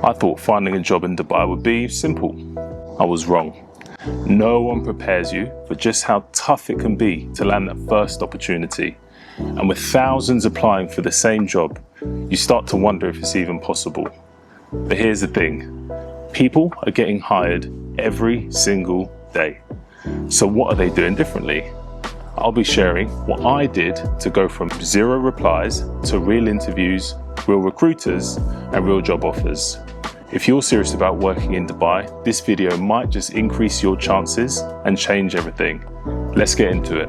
I thought finding a job in Dubai would be simple. I was wrong. No one prepares you for just how tough it can be to land that first opportunity. And with thousands applying for the same job, you start to wonder if it's even possible. But here's the thing, people are getting hired every single day. So what are they doing differently? I'll be sharing what I did to go from 0 replies to real interviews, real recruiters, and real job offers. If you're serious about working in Dubai, this video might just increase your chances and change everything. Let's get into it.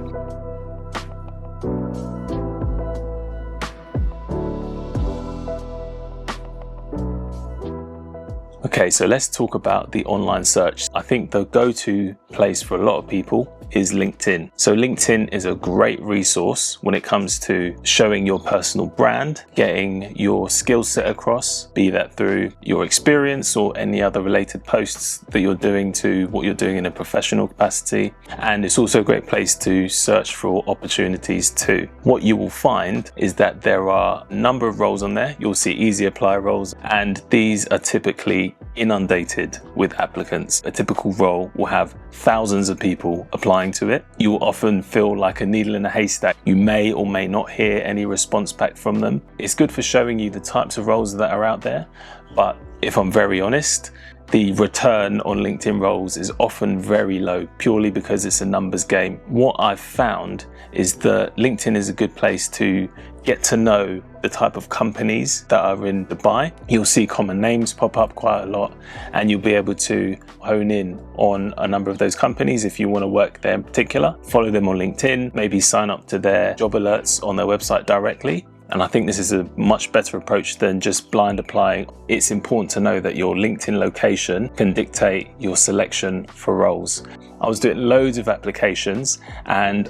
Okay, so let's talk about the online search. I think the go-to place for a lot of people is LinkedIn. So LinkedIn is a great resource when it comes to showing your personal brand, getting your skill set across, be that through your experience or any other related posts that you're doing to what you're doing in a professional capacity. And it's also a great place to search for opportunities too. What you will find is that there are a number of roles on there. You'll see easy apply roles, and these are typically inundated with applicants. A typical role will have thousands of people applying to it. You will often feel like a needle in a haystack. You may or may not hear any response back from them. It's good for showing you the types of roles that are out there, but if I'm very honest, the return on LinkedIn roles is often very low, purely because it's a numbers game. What I've found is that LinkedIn is a good place to get to know the type of companies that are in Dubai. You'll see common names pop up quite a lot, and you'll be able to hone in on a number of those companies if you want to work there in particular. Follow them on LinkedIn, maybe sign up to their job alerts on their website directly. And I think this is a much better approach than just blind applying. It's important to know that your LinkedIn location can dictate your selection for roles. I was doing loads of applications, and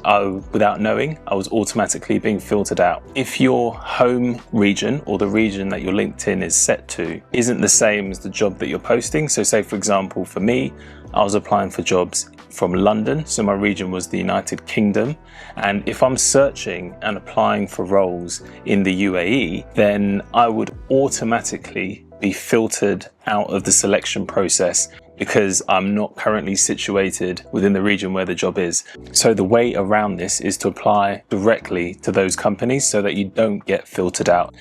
without knowing, I was automatically being filtered out. If your home region or the region that your LinkedIn is set to isn't the same as the job that you're posting, so say for example for me, I was applying for jobs from London, so my region was the United Kingdom, and if I'm searching and applying for roles in the UAE, then I would automatically be filtered out of the selection process because I'm not currently situated within the region where the job is. So the way around this is to apply directly to those companies so that you don't get filtered out.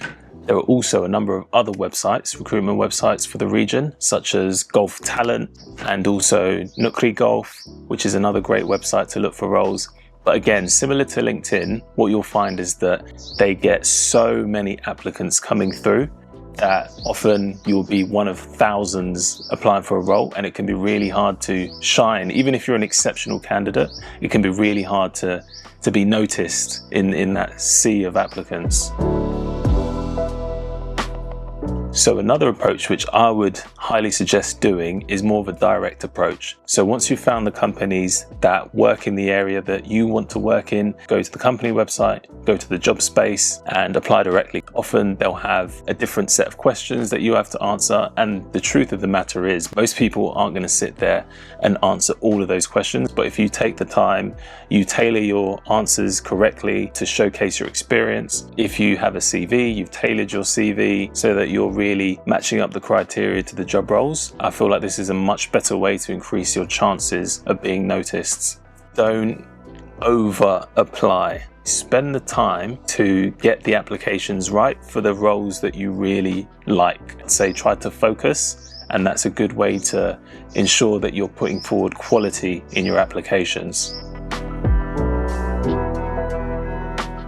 There are also a number of other websites, recruitment websites for the region, such as Golf Talent and also Nukri Golf, which is another great website to look for roles. But again, similar to LinkedIn, what you'll find is that they get so many applicants coming through that often you'll be one of thousands applying for a role, and it can be really hard to shine. Even if you're an exceptional candidate, it can be really hard to be noticed in that sea of applicants. So another approach which I would highly suggest doing is more of a direct approach. So once you've found the companies that work in the area that you want to work in, go to the company website, go to the job space and apply directly. Often they'll have a different set of questions that you have to answer, and the truth of the matter is most people aren't going to sit there and answer all of those questions. But if you take the time, you tailor your answers correctly to showcase your experience. If you have a CV, you've tailored your CV so that you're really matching up the criteria to the job roles. I feel like this is a much better way to increase your chances of being noticed. Don't over apply. Spend the time to get the applications right for the roles that you really like. Say try to focus, and that's a good way to ensure that you're putting forward quality in your applications.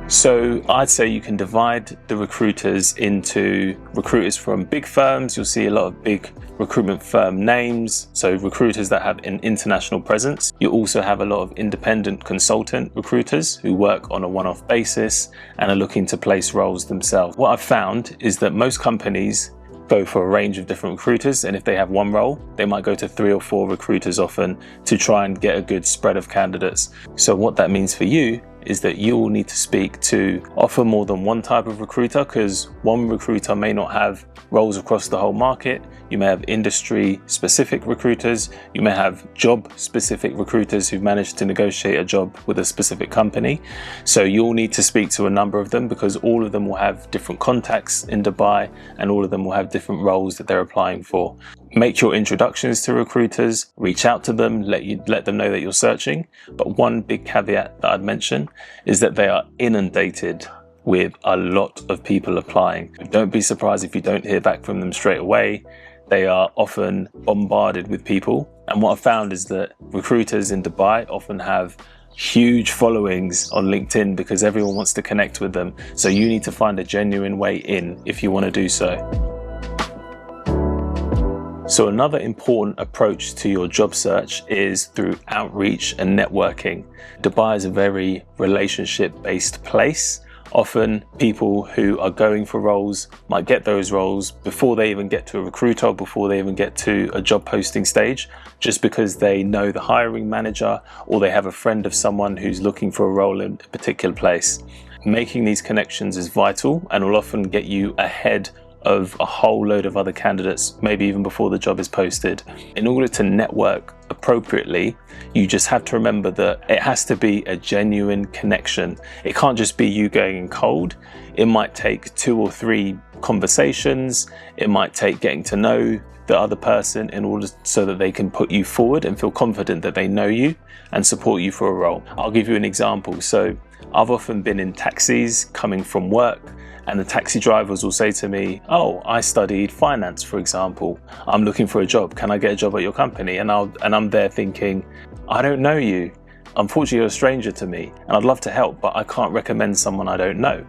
So I'd say you can divide the recruiters into recruiters from big firms. You'll see a lot of big recruitment firm names, so recruiters that have an international presence. You also have a lot of independent consultant recruiters who work on a one-off basis and are looking to place roles themselves. What I've found is that most companies go for a range of different recruiters, and if they have one role, they might go to 3 or 4 recruiters often to try and get a good spread of candidates. So what that means for you is that you will need to speak to offer more than one type of recruiter, because one recruiter may not have roles across the whole market. you may have industry specific recruiters, you may have job specific recruiters who've managed to negotiate a job with a specific company. So you'll need to speak to a number of them because all of them will have different contacts in Dubai and all of them will have different roles that they're applying for. Make your introductions to recruiters, reach out to them, let them know that you're searching. But one big caveat that I'd mention is that they are inundated with a lot of people applying. Don't be surprised if you don't hear back from them straight away. They are often bombarded with people. And what I've found is that recruiters in Dubai often have huge followings on LinkedIn because everyone wants to connect with them. So you need to find a genuine way in if you want to do so. So another important approach to your job search is through outreach and networking. Dubai is a very relationship-based place. Often people who are going for roles might get those roles before they even get to a recruiter, before they even get to a job posting stage, just because they know the hiring manager or they have a friend of someone who's looking for a role in a particular place. Making these connections is vital and will often get you ahead of a whole load of other candidates, maybe even before the job is posted. In order to network appropriately, you just have to remember that it has to be a genuine connection. It can't just be you going in cold. It might take 2 or 3 conversations. It might take getting to know the other person in order so that they can put you forward and feel confident that they know you and support you for a role. I'll give you an example. So I've often been in taxis coming from work, and the taxi drivers will say to me, "Oh, I studied finance, for example. I'm looking for a job. Can I get a job at your company?" And I'm there thinking, "I don't know you. Unfortunately, you're a stranger to me, and I'd love to help, but I can't recommend someone I don't know."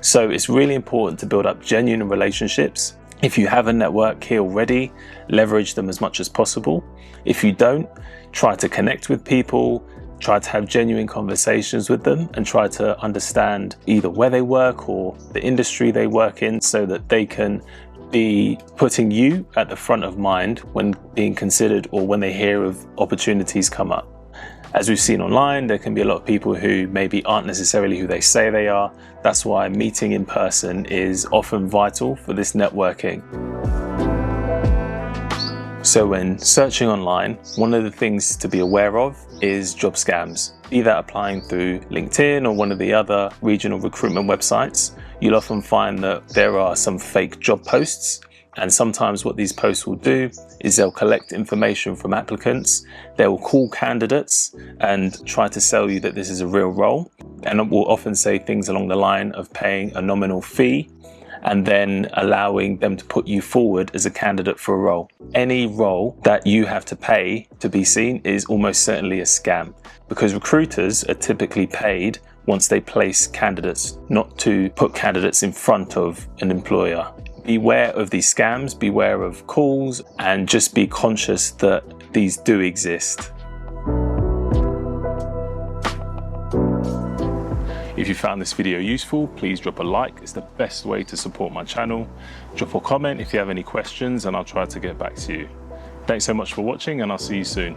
So it's really important to build up genuine relationships. If you have a network here already, leverage them as much as possible. If you don't, try to connect with people, try to have genuine conversations with them and try to understand either where they work or the industry they work in so that they can be putting you at the front of mind when being considered or when they hear of opportunities come up. As we've seen online, there can be a lot of people who maybe aren't necessarily who they say they are. That's why meeting in person is often vital for this networking. So when searching online, one of the things to be aware of is job scams. Be that applying through LinkedIn or one of the other regional recruitment websites, you'll often find that there are some fake job posts. And sometimes what these posts will do is they'll collect information from applicants. They will call candidates and try to sell you that this is a real role. And it will often say things along the line of paying a nominal fee and then allowing them to put you forward as a candidate for a role. Any role that you have to pay to be seen is almost certainly a scam because recruiters are typically paid once they place candidates, not to put candidates in front of an employer. Beware of these scams, beware of calls, and just be conscious that these do exist. If you found this video useful, please drop a like. It's the best way to support my channel. Drop a comment if you have any questions and I'll try to get back to you. Thanks so much for watching and I'll see you soon.